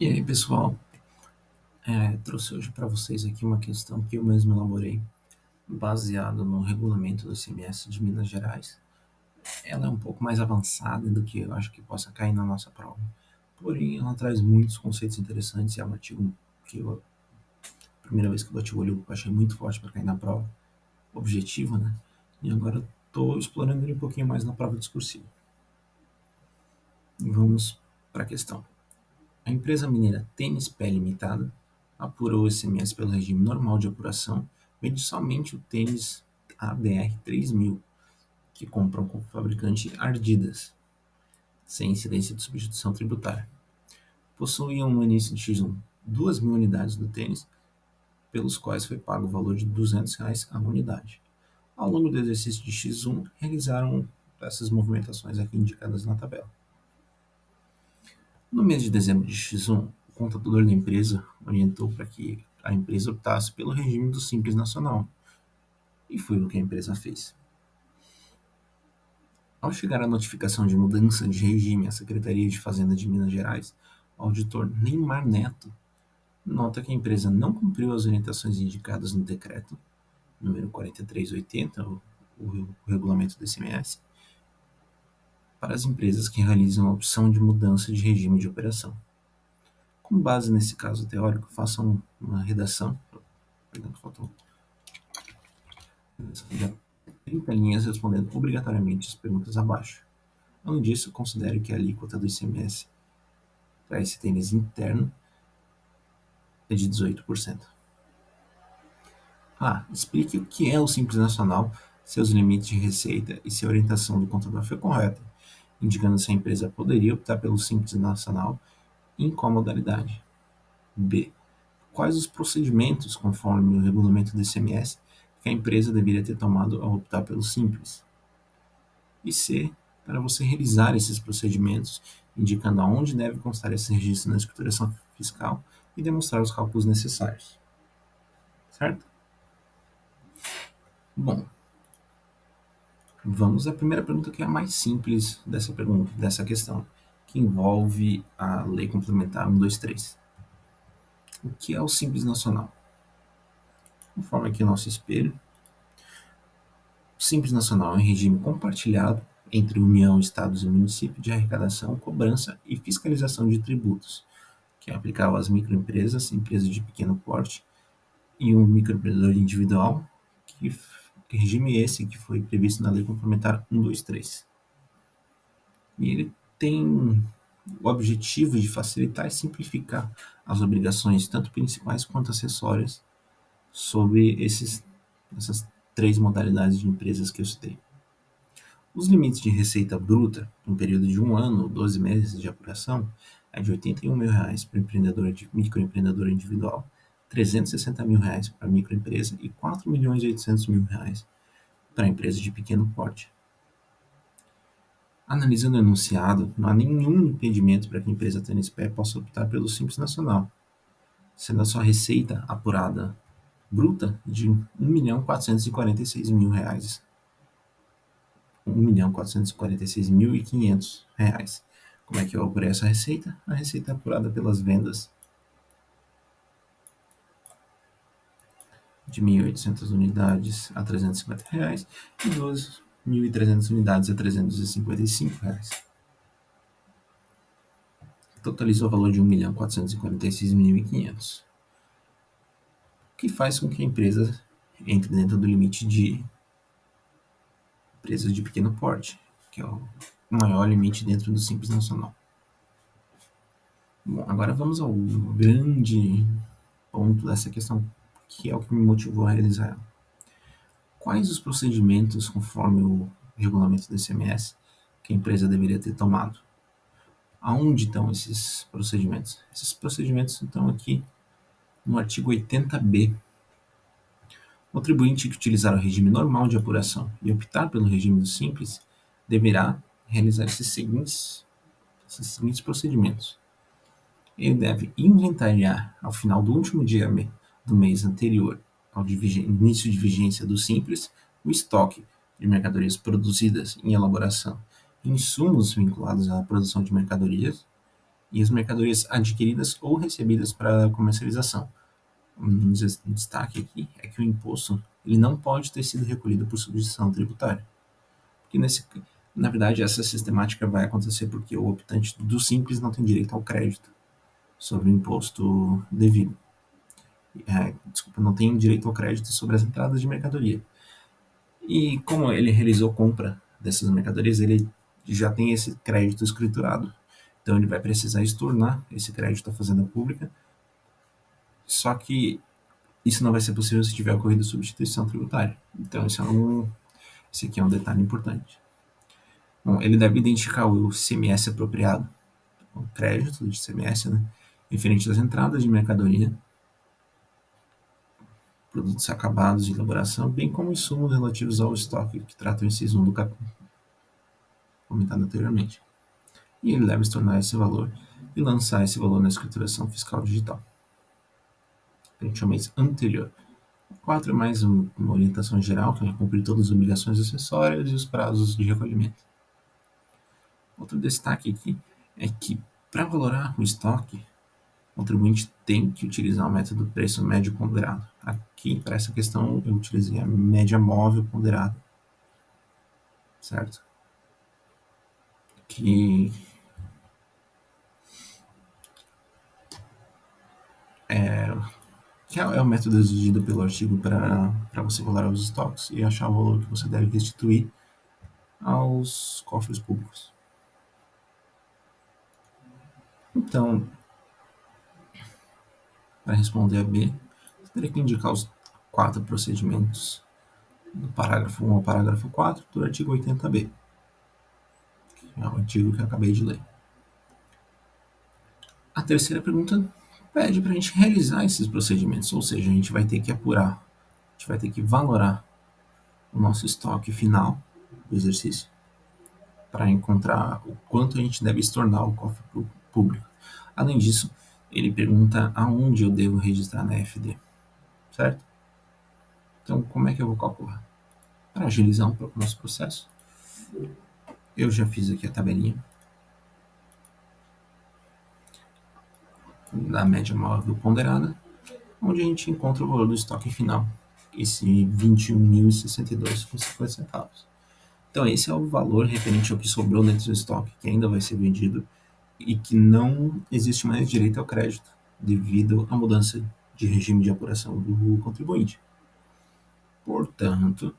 E aí, pessoal, trouxe hoje para vocês aqui uma questão que eu mesmo elaborei, baseado no regulamento do ICMS de Minas Gerais. Ela é um pouco mais avançada do que eu acho que possa cair na nossa prova, porém ela traz muitos conceitos interessantes e é um artigo que a primeira vez que eu bati o olho, eu achei muito forte para cair na prova, objetivo, né? E agora estou explorando ele um pouquinho mais na prova discursiva. Vamos para a questão. A empresa mineira Tênis Pé Limitada apurou o ICMS pelo regime normal de apuração, vende somente o tênis ADR 3000, que compram com o fabricante Adidas, sem incidência de substituição tributária. Possuíam no início de X1 2.000 unidades do tênis, pelos quais foi pago o valor de R$ 200 a unidade. Ao longo do exercício de X1, realizaram essas movimentações aqui indicadas na tabela. No mês de dezembro de X1, o contador da empresa orientou para que a empresa optasse pelo regime do Simples Nacional, e foi o que a empresa fez. Ao chegar a notificação de mudança de regime à Secretaria de Fazenda de Minas Gerais, o auditor Neymar Neto nota que a empresa não cumpriu as orientações indicadas no decreto número 4380, o regulamento do ICMS, para as empresas que realizam a opção de mudança de regime de operação. Com base nesse caso teórico, façam uma redação, perdão, faltou, de 30 linhas respondendo obrigatoriamente as perguntas abaixo. Além disso, considero que a alíquota do ICMS para esse tênis interno é de 18%. Explique o que é o Simples Nacional, seus limites de receita e se a orientação do contador foi correta, indicando se a empresa poderia optar pelo Simples Nacional e em qual modalidade. B. Quais os procedimentos, conforme o regulamento do ICMS, que a empresa deveria ter tomado ao optar pelo Simples. E C. Para você realizar esses procedimentos, indicando aonde deve constar esse registro na escrituração fiscal e demonstrar os cálculos necessários. Certo? Bom, vamos à primeira pergunta, que é a mais simples dessa questão, que envolve a Lei Complementar 123. O que é o Simples Nacional? Conforme aqui o nosso espelho, o Simples Nacional é um regime compartilhado entre União, Estados e municípios de arrecadação, cobrança e fiscalização de tributos, que é aplicável às microempresas, empresas de pequeno porte e um microempreendedor individual, que regime esse que foi previsto na Lei Complementar 123. E ele tem o objetivo de facilitar e simplificar as obrigações, tanto principais quanto acessórias, sobre essas três modalidades de empresas que eu citei. Os limites de receita bruta, em período de 1 ano ou 12 meses de apuração, é de R$ 81 mil para microempreendedor individual, R$ 360 mil para microempresa e R$ 4.800.000 para empresa de pequeno porte. Analisando o enunciado, não há nenhum impedimento para que a empresa Tênis Pé possa optar pelo Simples Nacional, sendo a sua receita apurada bruta de R$ 1.446.000, R$ 1.446.500. Como é que eu apurei essa receita? A receita é apurada pelas vendas de 1.800 unidades a R$ 350 e 2.300 unidades a R$ 355. Totalizou o valor de R$ 1.446.500, o que faz com que a empresa entre dentro do limite de empresas de pequeno porte, que é o maior limite dentro do Simples Nacional. Bom, agora vamos ao grande ponto dessa questão, que é o que me motivou a realizar ela. Quais os procedimentos, conforme o regulamento do ICMS, que a empresa deveria ter tomado? Aonde estão esses procedimentos? Esses procedimentos estão aqui no artigo 80b. O contribuinte que utilizar o regime normal de apuração e optar pelo regime do Simples deverá realizar esses seguintes procedimentos. Ele deve inventariar, ao final do último dia do mês anterior ao início de vigência do Simples, o estoque de mercadorias produzidas em elaboração e insumos vinculados à produção de mercadorias, e as mercadorias adquiridas ou recebidas para comercialização. Um destaque aqui é que o imposto ele não pode ter sido recolhido por substituição tributária. Porque na verdade, essa sistemática vai acontecer porque o optante do Simples não tem direito ao crédito sobre o imposto devido. Desculpa, não tem direito ao crédito sobre as entradas de mercadoria. E como ele realizou compra dessas mercadorias, ele já tem esse crédito escriturado. Então ele vai precisar estornar esse crédito à Fazenda Pública. Só que isso não vai ser possível se tiver ocorrido substituição tributária. Então esse aqui é um detalhe importante. Bom, ele deve identificar o ICMS apropriado, o crédito de ICMS, né, referente às entradas de mercadoria, produtos acabados de elaboração, bem como insumos relativos ao estoque, que trata o inciso 1 do capítulo comentado anteriormente. E ele deve estornar esse valor e lançar esse valor na escrituração fiscal digital, frente ao mês anterior. 4 é mais uma orientação geral, que vai cumprir todas as obrigações acessórias e os prazos de recolhimento. Outro destaque aqui é que, para valorar o estoque, o contribuinte tem que utilizar o método preço médio ponderado. Aqui, para essa questão, eu utilizei a média móvel ponderada, certo? Que é o método exigido pelo artigo para você valorar os estoques e achar o valor que você deve restituir aos cofres públicos. Então, para responder a B, você teria que indicar os 4 procedimentos do parágrafo 1 ao parágrafo 4 do artigo 80B, que é o artigo que eu acabei de ler. A terceira pergunta pede para a gente realizar esses procedimentos, ou seja, a gente vai ter que apurar, a gente vai ter que valorar o nosso estoque final do exercício para encontrar o quanto a gente deve estornar o cofre público. Além disso, ele pergunta aonde eu devo registrar na FD, certo? Então, como é que eu vou calcular? Para agilizar um pouco o nosso processo, eu já fiz aqui a tabelinha da média móvel ponderada, onde a gente encontra o valor do estoque final, esse 21.062,50 centavos. Então, esse é o valor referente ao que sobrou dentro do estoque, que ainda vai ser vendido e que não existe mais direito ao crédito, devido à mudança de regime de apuração do contribuinte. Portanto,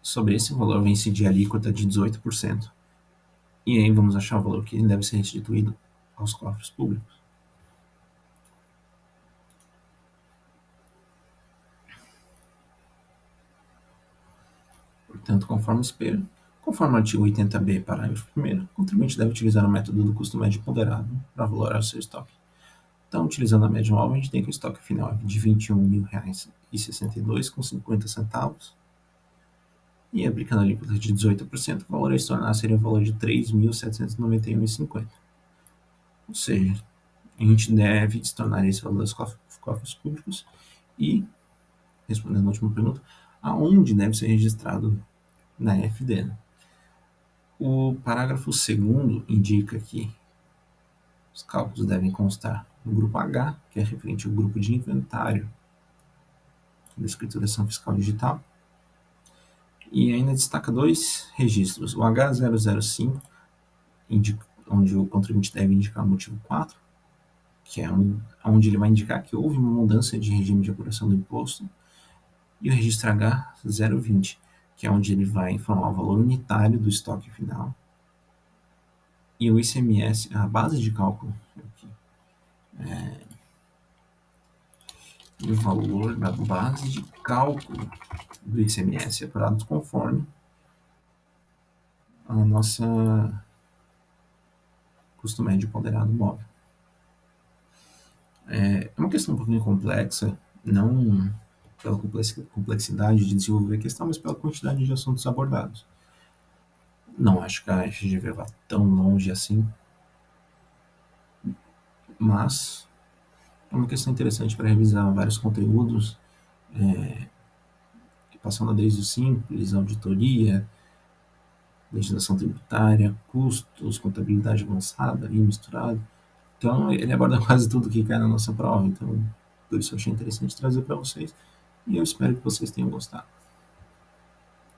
sobre esse valor vai incidir a alíquota de 18%. E aí vamos achar o valor que deve ser restituído aos cofres públicos. Portanto, conforme o artigo 80B, parágrafo 1º, o contribuinte deve utilizar o método do custo médio ponderado para valorar o seu estoque. Então, utilizando a média móvel, a gente tem que o estoque final de R$ 21.062,50. E aplicando a alíquota de 18%, o valor a estornar seria o valor de R$ 3.791,50. Ou seja, a gente deve estornar esse valor dos cofres públicos e, respondendo a última pergunta, aonde deve ser registrado na FD. O parágrafo 2º indica que os cálculos devem constar no grupo H, que é referente ao grupo de inventário da escrituração fiscal digital, e ainda destaca 2 registros, o H005, onde o contribuinte deve indicar o motivo 4, que é onde ele vai indicar que houve uma mudança de regime de apuração do imposto, e o registro H020, que é onde ele vai informar o valor unitário do estoque final, e o ICMS, a base de cálculo aqui, o valor da base de cálculo do ICMS apurado conforme a nossa custo médio ponderado móvel. É uma questão um pouquinho complexa, não pela complexidade de desenvolver a questão, mas pela quantidade de assuntos abordados. Não acho que a FGV vá tão longe assim, mas é uma questão interessante para revisar vários conteúdos, passando desde o simples, auditoria, legislação tributária, custos, contabilidade avançada, ali misturado. Então, ele aborda quase tudo que cai na nossa prova. Então, por isso eu achei interessante trazer para vocês. E eu espero que vocês tenham gostado.